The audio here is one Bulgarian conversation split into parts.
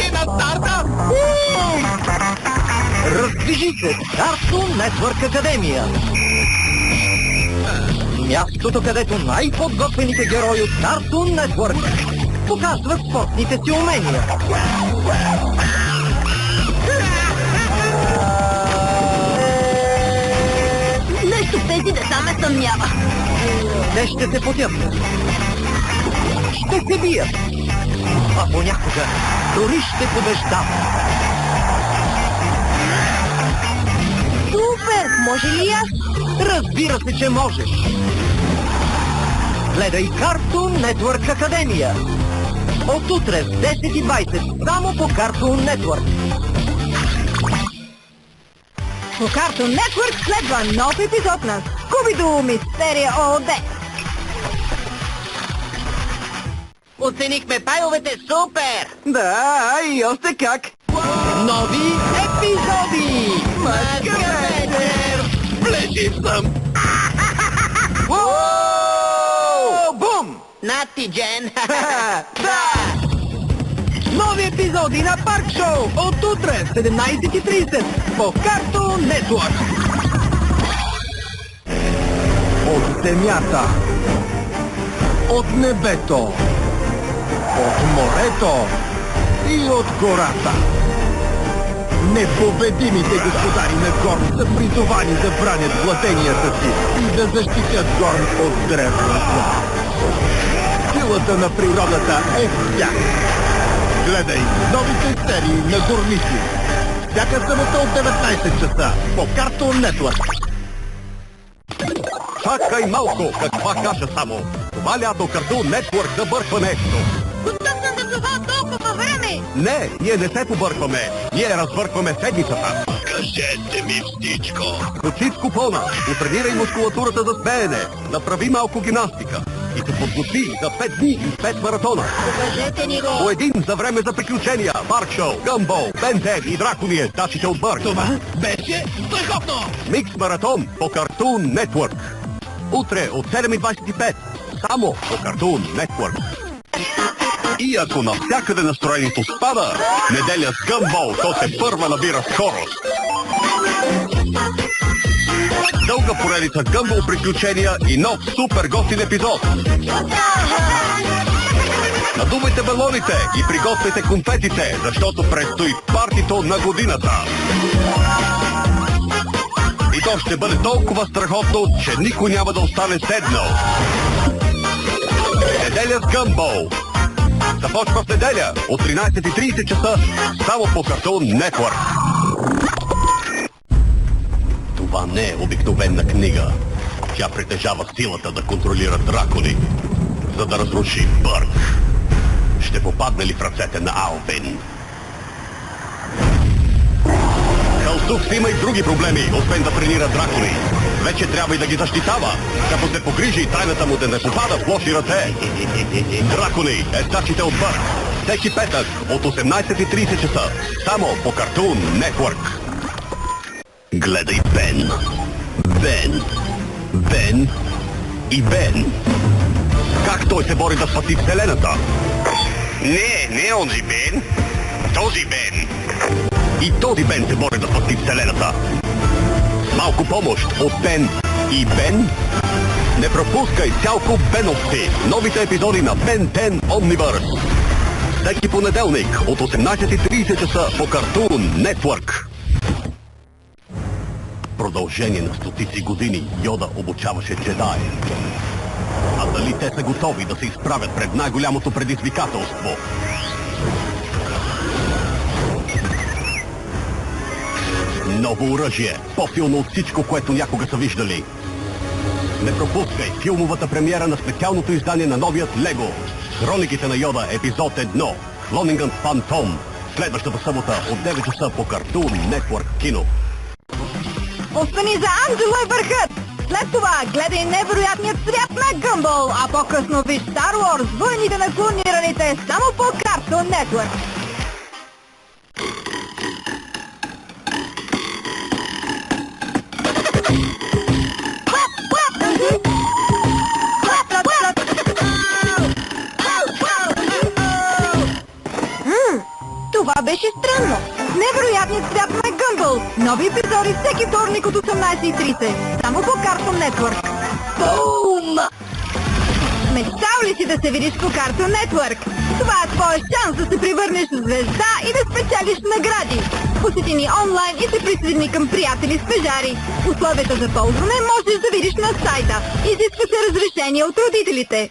си на старта! Раздвижи се! Cartoon Network Академия! Мястото, където най-подготвените герои от Cartoon Network показват спортните си умения. Нещо в тези деца ме съмнява. Те ще се потят. Ще се бият. А понякога дори ще побеждават. Супер! Може ли аз? Разбира се, че можеш. Гледай Cartoon Network Академия. От утре в 10:20 само по Cartoon Network. По Cartoon Network следва нов епизод на Скуби-Ду Мистерия ООД. Оценихме пайовете супер! Да, и още как. Нови епизоди! Мъскавете! Влежи съм! Бум! Нати, Джен! Да! Нови епизоди на Парк Шоу от утре в 17:30 по Cartoon Network. От земята, от небето, от морето и от гората. Непобедимите господари на Горн са призовани да бранят владенията си и да защитят Горн от древното. Силата на природата е в тях. Гледай новите серии на Горници. Всяка събота от 19 часа по Cartoon Network. Чакай малко, каква каша само. Това лято Cartoon Network забърква нещо. Готов съм да това толкова време! Не, ние не се побъркваме. Ние разбъркваме седмицата. Кажете ми всичко! Почивко пълна. Утренирай мускулатурата за смеене. Направи малко гимнастика. И се подготви за 5 дни и 5 маратона. Покажете ни го! По един за време за приключения. Парк Шоу, Гъмбол, Бен 10 и Дракони, тачите от Бърк. Това беше страхотно! Микс маратон по Cartoon Network. Утре от 7:25. Само по Cartoon Network. И ако навсякъде настроението спада, неделя с Гъмбол, то се първа набира скорост. Дълга поредица Гъмбол приключения и нов супер готин епизод. Надувайте балоните и приготвяйте конфетите, защото предстои партито на годината. И то ще бъде толкова страхотно, че никой няма да остане седнал. Неделя с Гъмбол. Започва в неделя от 13:30 часа само по Cartoon Network. Това не е обикновена книга. Тя притежава силата да контролира дракони, за да разруши Бърк. Ще попадне ли в ръцете на Алвин? Халсук си има и други проблеми, освен да тренира дракони. Вече трябва и да ги защитава, като се погрижи тайната му да не попада в лоши ръце. Дракони, естачите от Бърк. Всеки петък от 18:30 часа. Само по Cartoon Network. Гледай Бен. Бен. Бен. И Бен. Как той се бори да спаси Вселената? Не онзи Бен. Този Бен. И този Бен се бори да спаси Вселената. Малко помощ от Бен и Бен. Не пропускай цялко Беновци. Новите епизоди на Бен 10 Omniverse. Всеки понеделник от 18:30 часа по Cartoon Network. Продължение на стотици години Йода обучаваше джедаи. А дали те са готови да се изправят пред най-голямото предизвикателство? Ново оръжие, по-силно от всичко, което някога са виждали. Не пропускай филмовата премиера на специалното издание на новият Лего. Хрониките на Йода, епизод 1. Клонингън Фантом. Следващата събота от 9 часа по Cartoon Network Кино. Остани за Анджело и върхът! След това гледай невероятният свят на Гъмбол, а по-късно виж Star Wars, войните на клонираните, само по Cartoon Network. Това беше странно. Невероятният свят на Гъмбъл. Нови епизоди всеки вторник от 18:30. Само по Cartoon Network. Бум! Мечтал ли си да се видиш по Cartoon Network? Това е твоя шанс да се превърнеш в звезда и да спечелиш награди. Посети ни онлайн и се присъедини към приятели стажари. Условията за ползване можеш да видиш на сайта. Изисква се разрешение от родителите.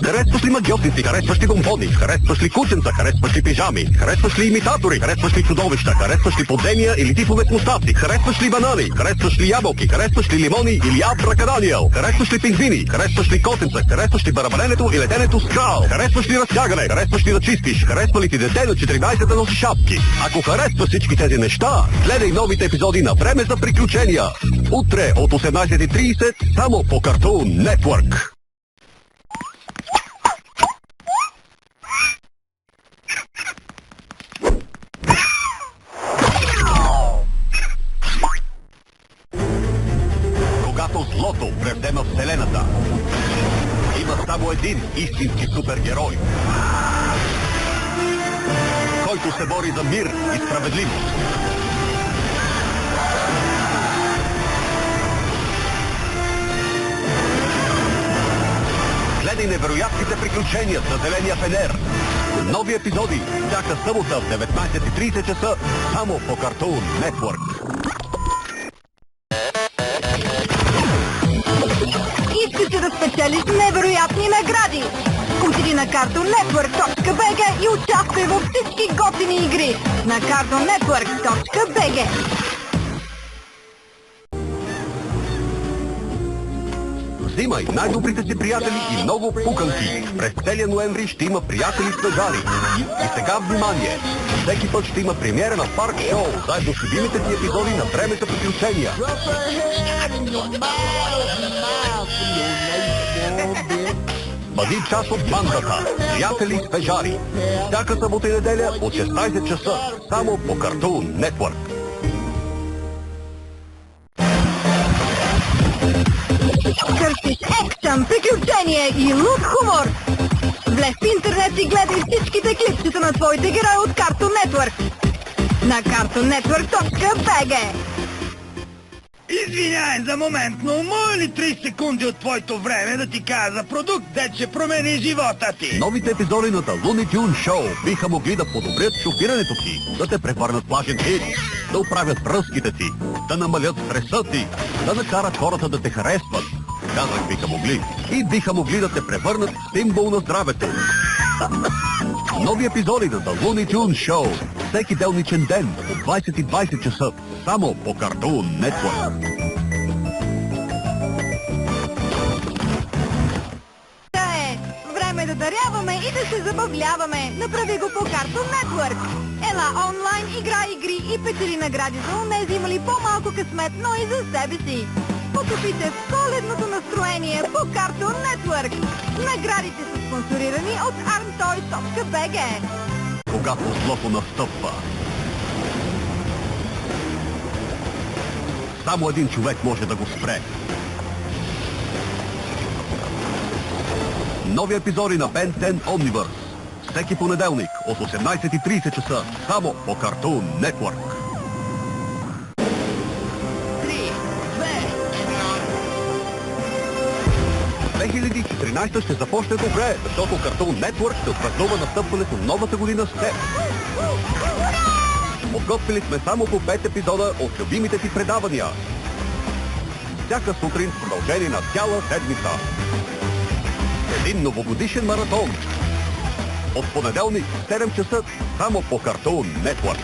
Харесваш ли магиотници, харесваш ли бомбони, харесваш ли кученца, харесваш ли пижами, харесваш ли имитатори, харесваш ли чудовища, харесваш ли подземия или тифове с мустаци, харесваш ли банани, харесваш ли ябълки, харесваш ли лимони или абракаданиел, харесваш ли пингвини, харесваш ли котенца, харесваш ли барабаненето и летенето с крал, харесваш ли разтягане, харесваш ли да чистиш, харесва ли ти дете на 14 да носи шапки. Ако харесваш всички тези неща, гледай новите епизоди на Време за приключения. Утре от 18:30 само по Cartoon Network. Когато злото превзема Вселената, има само един истински супергерой, който се бори за мир и справедливост. Гледай невероятните приключения на Зеления фенер. Нови епизоди всяка събота в 19:30 часа само по Cartoon Network. Искаш да спечелиш невероятни награди? Отиди на cartoonnetwork.bg и участвай във всички готини игри на cartoonnetwork.bg. Взимай най-добрите си приятели и много пуканки. През целия ноември ще има приятели стажари. И сега внимание! Всеки път ще има премиера на Парк Шоу, заедно с любимите ти епизоди на Време за приключения. Бъди част от бандата Приятели стажари. Всяка събота и неделя от 16 часа само по Cartoon Network. Търсиш екшън, приключение и луд хумор. Влез в интернет и гледай всичките клипчета на твоите герои от Cartoon Network на cartoonnetwork.bg. Извиняй за момент, но мога ли 30 секунди от твоето време да ти кажа за продукт, де ще промени живота ти? Новите епизоди на The Looney Tunes Show биха могли да подобрят шофирането ти, да те превърнат в плажен хит, да оправят връзките ти, да намалят стреса ти, да накарат хората да те харесват. Казах биха могли. И биха могли да те превърнат в символ на здравето. Нови епизоди на The Looney Tunes Show всеки делничен ден от 20:20 часа само по Cartoon Network. Време да даряваме и да се забавляваме. Направи го по Cartoon Network. Ела онлайн, играй игри и печели награди за онези имали по-малко късмет, но и за себе си. Потопите в коледното настроение по Cartoon Network. Наградите са спонсорирани от armtoys.bg. Когато злото настъпва, само един човек може да го спре. Нови епизоди на Ben 10 Omniverse всеки понеделник от 18:30 часа само по Cartoon Network. 2014 ще започне добре, защото Cartoon Network ще отпразнува настъпването на новата година с теб. Подготвили сме само по 5 епизода от любимите ти предавания. Всяка сутрин в продължение на цяла седмица. Един новогодишен маратон. От понеделник в 7 часа само по Cartoon Network.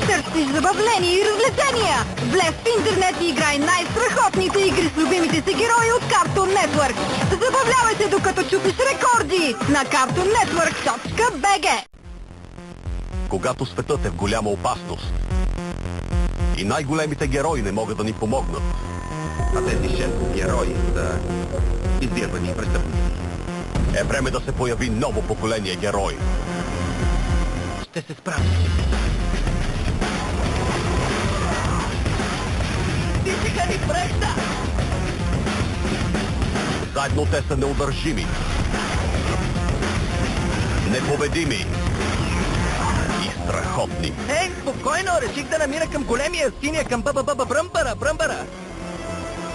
Търсиш забавление и развлечения? Влез в интернет и играй най-страхотните игри с любимите си герои от Cartoon Network. Забавлявай се докато чупиш рекорди на cartoonnetwork.bg. Когато светът е в голяма опасност и най-големите герои не могат да ни помогнат, а тези 6 герои са издирвани и престъпни, е време да се появи ново поколение герои. ще се справя. Тичаха ни прехта! Заедно те са неудържими, непобедими и страхотни. Ей, спокойно, реших да намира към големия синия към Бръмбара.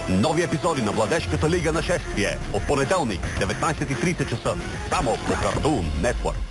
Нови епизоди на Младежката лига на шествие от понеделник, 19:30 часа. Само по Cartoon Network.